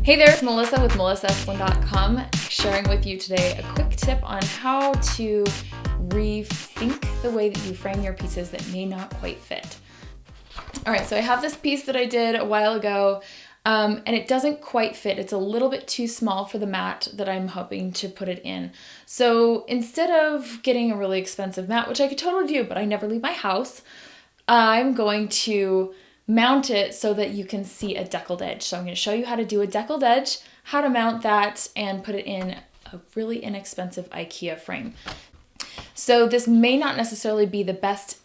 Hey there, it's Melissa with melissasplin.com, sharing with you today a quick tip on how to rethink the way that you frame your pieces that may not quite fit. All right, so I have this piece that I did a while ago, and it doesn't quite fit. It's a little bit too small for the mat that I'm hoping to put it in. So instead of getting a really expensive mat, which I could totally do, but I never leave my house, I'm going to mount it so that you can see a deckled edge. So I'm going to show you how to do a deckled edge, how to mount that, and put it in a really inexpensive IKEA frame. So this may not necessarily be the best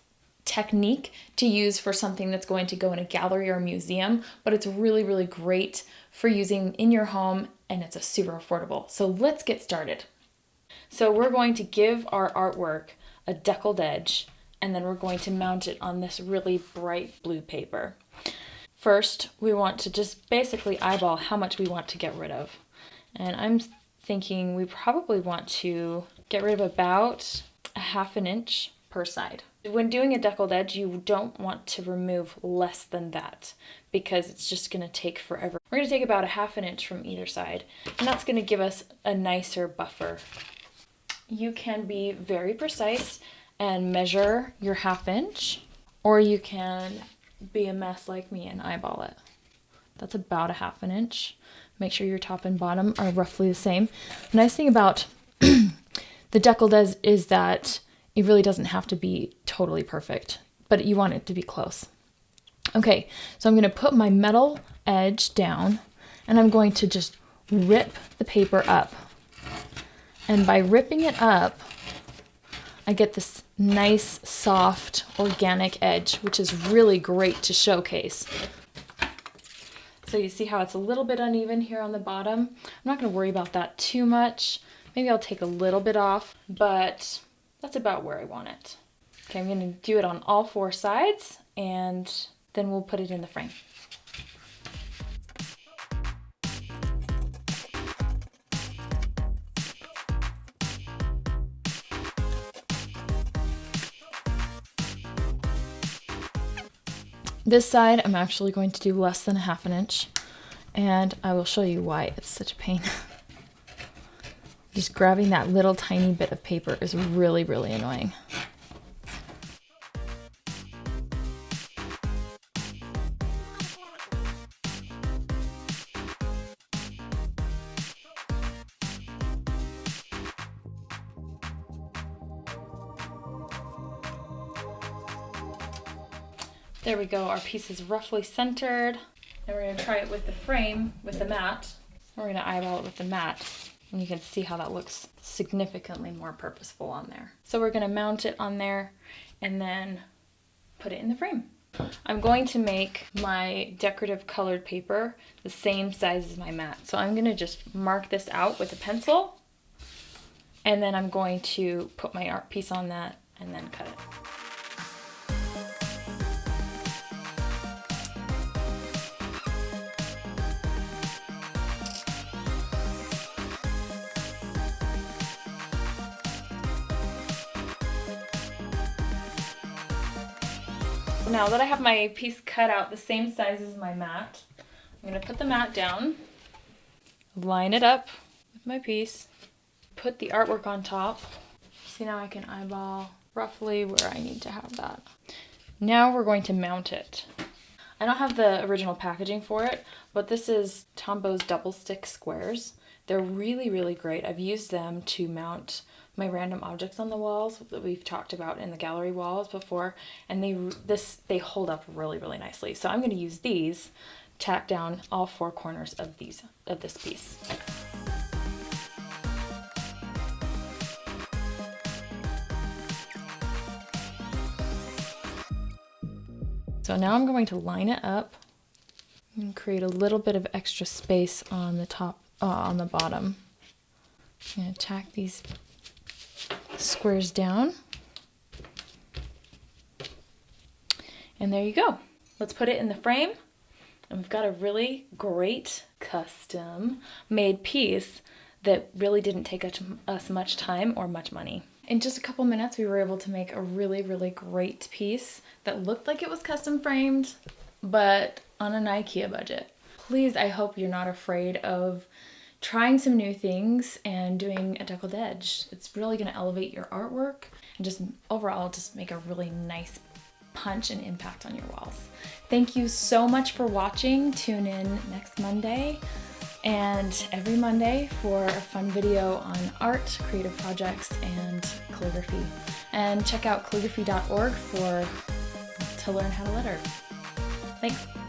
technique to use for something that's going to go in a gallery or museum, but it's really, really great for using in your home, and it's a super affordable. So let's get started. So we're going to give our artwork a deckled edge, and then we're going to mount it on this really bright blue paper. First, we want to just basically eyeball how much we want to get rid of. And I'm thinking we probably want to get rid of about a ½ inch per side. When doing a deckled edge, you don't want to remove less than that because it's just going to take forever. We're going to take about a ½ inch from either side, and that's going to give us a nicer buffer. You can be very precise and measure your ½ inch, or you can be a mess like me and eyeball it. That's about a ½ inch. Make sure your top and bottom are roughly the same. The nice thing about the deckled edge is that it really doesn't have to be totally perfect, but you want it to be close. Okay, so I'm going to put my metal edge down, and I'm going to just rip the paper up. And by ripping it up, I get this nice, soft, organic edge, which is really great to showcase. So you see how it's a little bit uneven here on the bottom? I'm not going to worry about that too much. Maybe I'll take a little bit off, but that's about where I want it. Okay, I'm going to do it on all 4 sides, and then we'll put it in the frame. This side, I'm actually going to do less than a ½ inch, and I will show you why it's such a pain. Just grabbing that little tiny bit of paper is really, really annoying. There we go, our piece is roughly centered. And we're going to try it with the frame, with the mat. We're going to eyeball it with the mat. And you can see how that looks significantly more purposeful on there. So we're going to mount it on there and then put it in the frame. I'm going to make my decorative colored paper the same size as my mat. So I'm going to just mark this out with a pencil. And then I'm going to put my art piece on that and then cut it. Now that I have my piece cut out the same size as my mat, I'm going to put the mat down, line it up with my piece, put the artwork on top. See, now I can eyeball roughly where I need to have that. Now we're going to mount it. I don't have the original packaging for it, but this is Tombo's double stick squares. They're really, really great. I've used them to mount my random objects on the walls that we've talked about in the gallery walls before, and they hold up really, really nicely. So I'm going to use these, tack down all 4 corners of this piece. So now I'm going to line it up and create a little bit of extra space on the top, on the bottom. I'm going to tack these squares down. And there you go. Let's put it in the frame. And we've got a really great custom made piece that really didn't take us much time or much money. In just a couple minutes, we were able to make a really, really great piece that looked like it was custom framed, but on an IKEA budget. Please, I hope you're not afraid of trying some new things and doing a deckled edge. It's really going to elevate your artwork and just overall just make a really nice punch and impact on your walls. Thank you so much for watching. Tune in next Monday and every Monday for a fun video on art, creative projects, and calligraphy. And check out calligraphy.org to learn how to letter. Thanks.